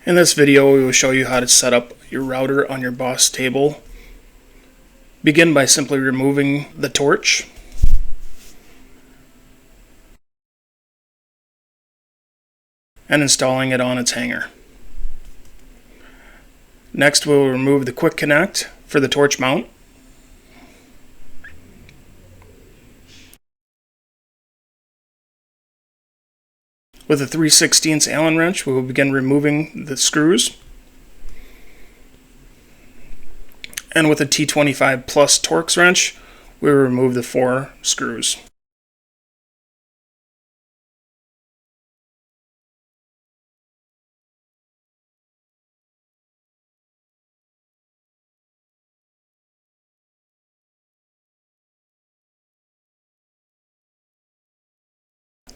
In this video, we will show you how to set up your router on your Boss table. Begin by simply removing the torch. And installing it on its hanger. Next, we'll remove the quick connect for the torch mount. With a 3/16 Allen wrench, we will begin removing the screws. And with a T25 Plus Torx wrench, we will remove the 4 screws.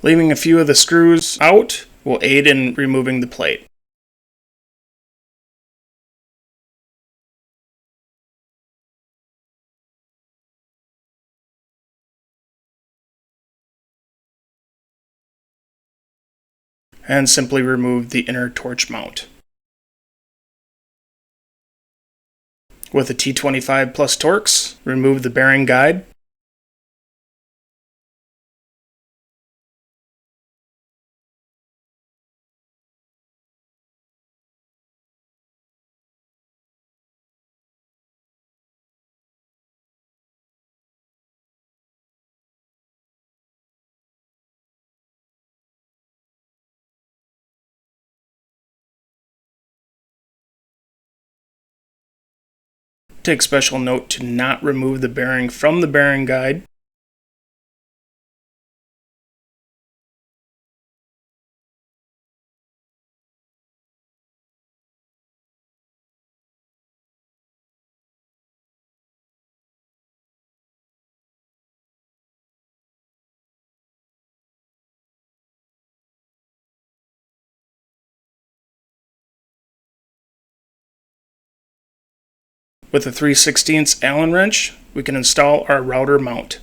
Leaving a few of the screws out will aid in removing the plate. And simply remove the inner torch mount. With a T25 Plus Torx, remove the bearing guide. Take special note to not remove the bearing from the bearing guide. With a 3/16 Allen wrench, we can install our router mount.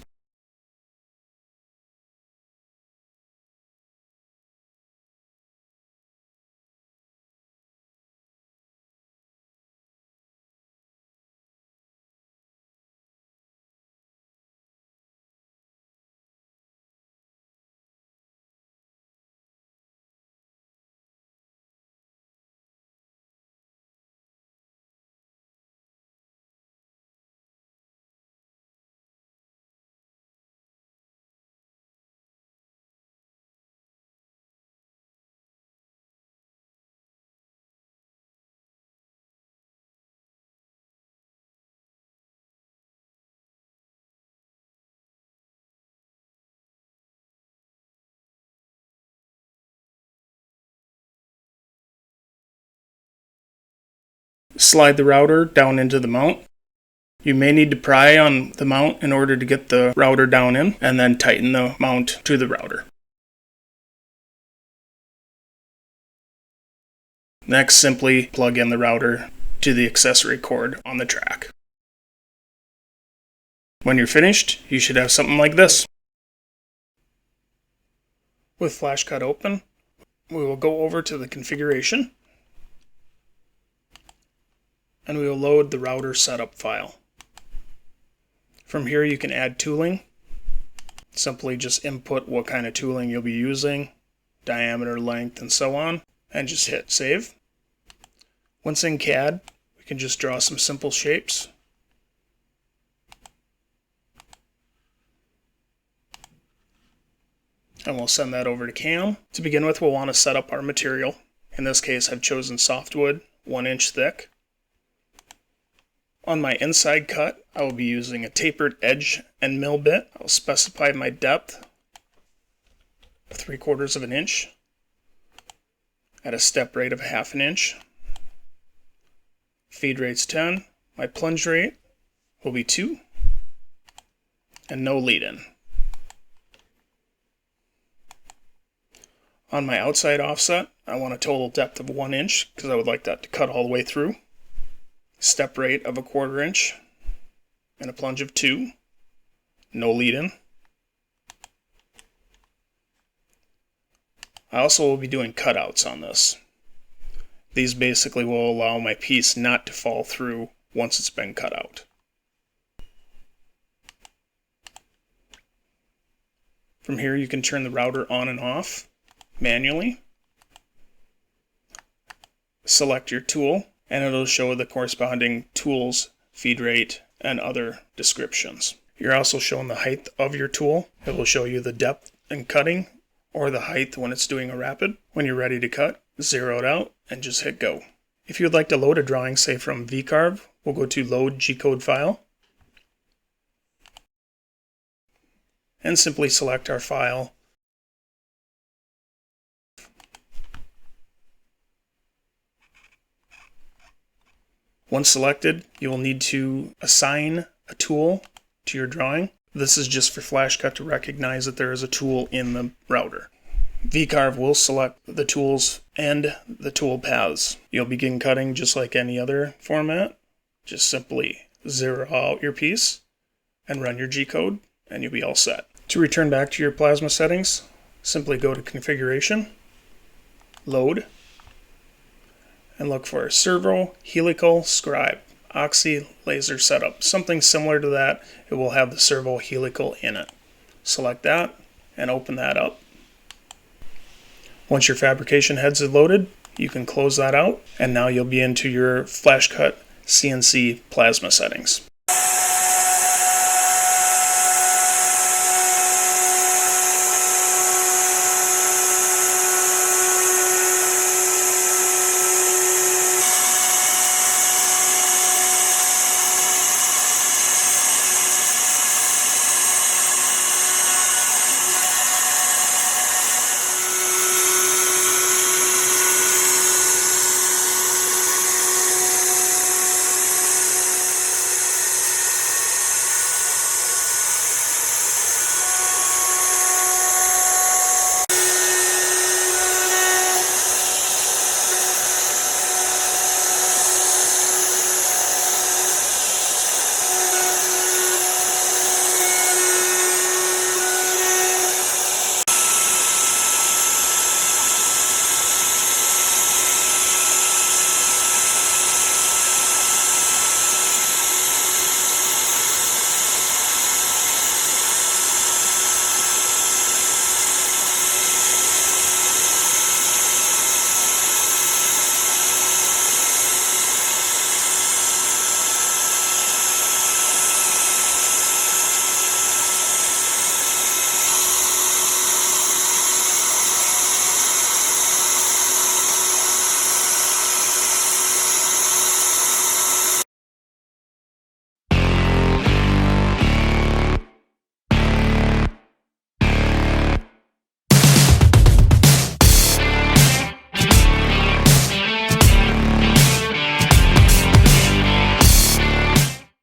Slide the router down into the mount. You may need to pry on the mount in order to get the router down in, and then tighten the mount to the router. Next, simply plug in the router to the accessory cord on the track. When you're finished, you should have something like this. With flash cut open, we will go over to the configuration, and we will load the router setup file. From here you can add tooling. Simply just input what kind of tooling you'll be using, diameter, length, and so on, and just hit save. Once in CAD, we can just draw some simple shapes. And we'll send that over to CAM. To begin with, we'll want to set up our material. In this case, I've chosen softwood, 1 inch thick. On my inside cut, I will be using a tapered edge and mill bit. I'll specify my depth of 3/4 of an inch at a step rate of 1/2 inch. Feed rate's 10. My plunge rate will be 2 and no lead in. On my outside offset, I want a total depth of 1 inch because I would like that to cut all the way through. Step rate of 1/4 inch and a plunge of 2, no lead in. I also will be doing cutouts on this. These basically will allow my piece not to fall through once it's been cut out. From here you can turn the router on and off manually. Select your tool and it'll show the corresponding tools, feed rate, and other descriptions. You're also shown the height of your tool. It will show you the depth in cutting or the height when it's doing a rapid. When you're ready to cut, zero it out and just hit go. If you would like to load a drawing, say from VCarve, we'll go to Load G-Code File and simply select our file. Once selected, you will need to assign a tool to your drawing. This is just for Flash Cut to recognize that there is a tool in the router. VCarve will select the tools and the tool paths. You'll begin cutting just like any other format. Just simply zero out your piece and run your G-code and you'll be all set. To return back to your plasma settings, simply go to Configuration, Load, and look for Servo Helical Scribe Oxy Laser Setup. Something similar to that. It will have the servo helical in it. Select that and open that up. Once your fabrication heads are loaded, you can close that out, and now you'll be into your Flash Cut CNC plasma settings.